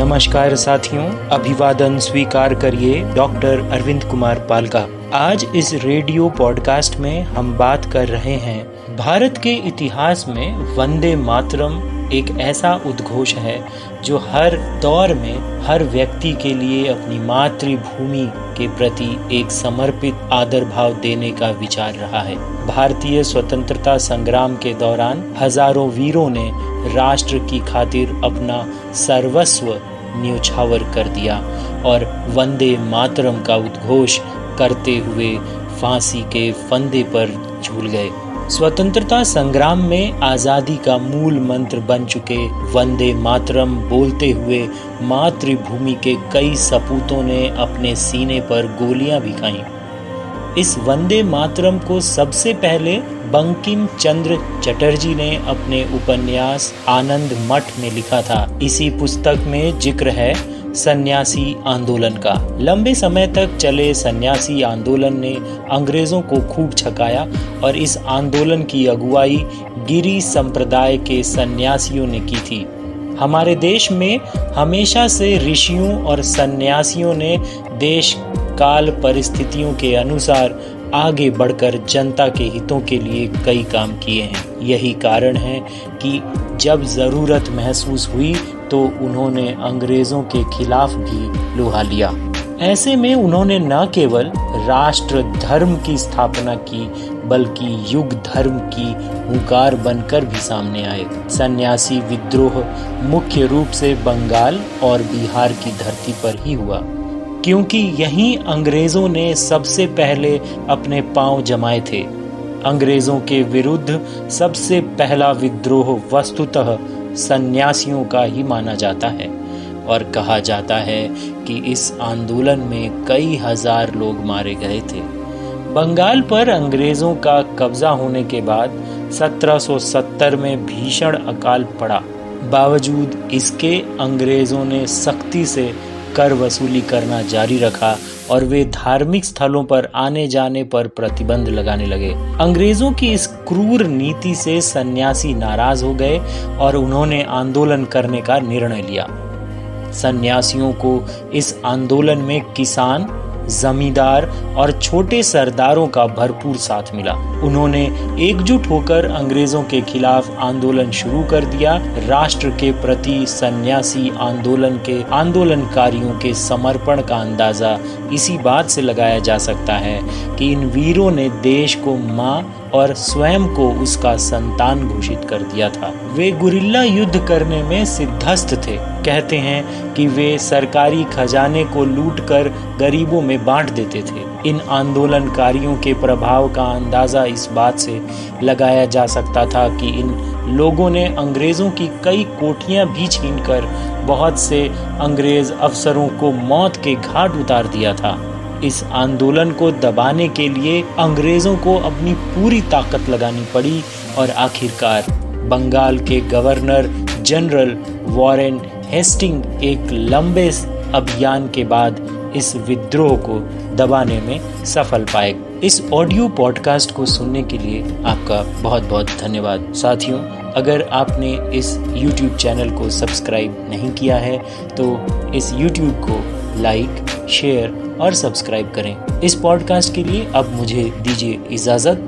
नमस्कार साथियों, अभिवादन स्वीकार करिए डॉक्टर अरविंद कुमार पाल का। आज इस रेडियो पॉडकास्ट में हम बात कर रहे हैं भारत के इतिहास में वंदे मातरम एक ऐसा उद्घोष है जो हर दौर में हर व्यक्ति के लिए अपनी मातृभूमि के प्रति एक समर्पित आदर भाव देने का विचार रहा है। भारतीय स्वतंत्रता संग्राम के दौरान हजारों वीरों ने राष्ट्र की खातिर अपना सर्वस्व न्योछावर कर दिया और वंदे मातरम का उद्घोष करते हुए फांसी के फंदे पर झूल गए। स्वतंत्रता संग्राम में आजादी का मूल मंत्र बन चुके वंदे मातरम बोलते हुए मातृभूमि के कई सपूतों ने अपने सीने पर गोलियां भी खाईं। इस वंदे मातरम को सबसे पहले बंकिम चंद्र चटर्जी ने अपने उपन्यास आनंद मठ में लिखा था। इसी पुस्तक में जिक्र है सन्यासी आंदोलन का। लंबे समय तक चले सन्यासी आंदोलन ने अंग्रेजों को खूब छकाया और इस आंदोलन की अगुवाई गिरि संप्रदाय के सन्यासियों ने की थी। हमारे देश में हमेशा से ऋषियों और सन्यासियों ने देश काल परिस्थितियों के अनुसार आगे बढ़कर जनता के हितों के लिए कई काम किए हैं। यही कारण है कि जब जरूरत महसूस हुई तो उन्होंने अंग्रेजों के खिलाफ भी लोहा लिया। ऐसे में उन्होंने न केवल राष्ट्र धर्म की स्थापना की बल्कि युग धर्म की हुंकार बनकर भी सामने आए। सन्यासी विद्रोह मुख्य रूप से बंगाल और बिहार की धरती पर ही हुआ, क्योंकि यहीं अंग्रेजों ने सबसे पहले अपने पांव जमाए थे। अंग्रेजों के विरुद्ध सबसे पहला विद्रोह वस्तुतः सन्यासियों का ही माना जाता है और कहा जाता है कि इस आंदोलन में कई हजार लोग मारे गए थे। बंगाल पर अंग्रेजों का कब्जा होने के बाद 1770 में भीषण अकाल पड़ा। बावजूद इसके अंग्रेजों ने सख्ती से कर वसूली करना जारी रखा और वे धार्मिक स्थलों पर आने जाने पर प्रतिबंध लगाने लगे। अंग्रेजों की इस क्रूर नीति से सन्यासी नाराज हो गए और उन्होंने आंदोलन करने का निर्णय लिया। सन्यासियों को इस आंदोलन में किसान, जमींदार और छोटे सरदारों का भरपूर साथ मिला। उन्होंने एकजुट होकर अंग्रेजों के खिलाफ आंदोलन शुरू कर दिया। राष्ट्र के प्रति सन्यासी आंदोलन के आंदोलनकारियों के समर्पण का अंदाजा इसी बात से लगाया जा सकता है कि इन वीरों ने देश को मां और स्वयं को उसका संतान घोषित कर दिया था। वे गुरिल्ला युद्ध करने में सिद्धस्त थे। कहते हैं कि वे सरकारी खजाने को लूटकर गरीबों में बांट देते थे। इन आंदोलनकारियों के प्रभाव का अंदाजा इस बात से लगाया जा सकता था कि इन लोगों ने अंग्रेजों की कई कोठियां भी छीनकर बहुत से अंग्रेज अफसरों को मौत के घाट उतार दिया था। इस आंदोलन को दबाने के लिए अंग्रेजों को अपनी पूरी ताकत लगानी पड़ी और आखिरकार बंगाल के गवर्नर जनरल वॉरेन हेस्टिंग एक लंबे अभियान के बाद इस विद्रोह को दबाने में सफल पाए। इस ऑडियो पॉडकास्ट को सुनने के लिए आपका बहुत बहुत धन्यवाद। साथियों, अगर आपने इस YouTube चैनल को सब्सक्राइब नहीं किया है तो इस YouTube को लाइक, शेयर और सब्सक्राइब करें। इस पॉडकास्ट के लिए अब मुझे दीजिए इजाज़त।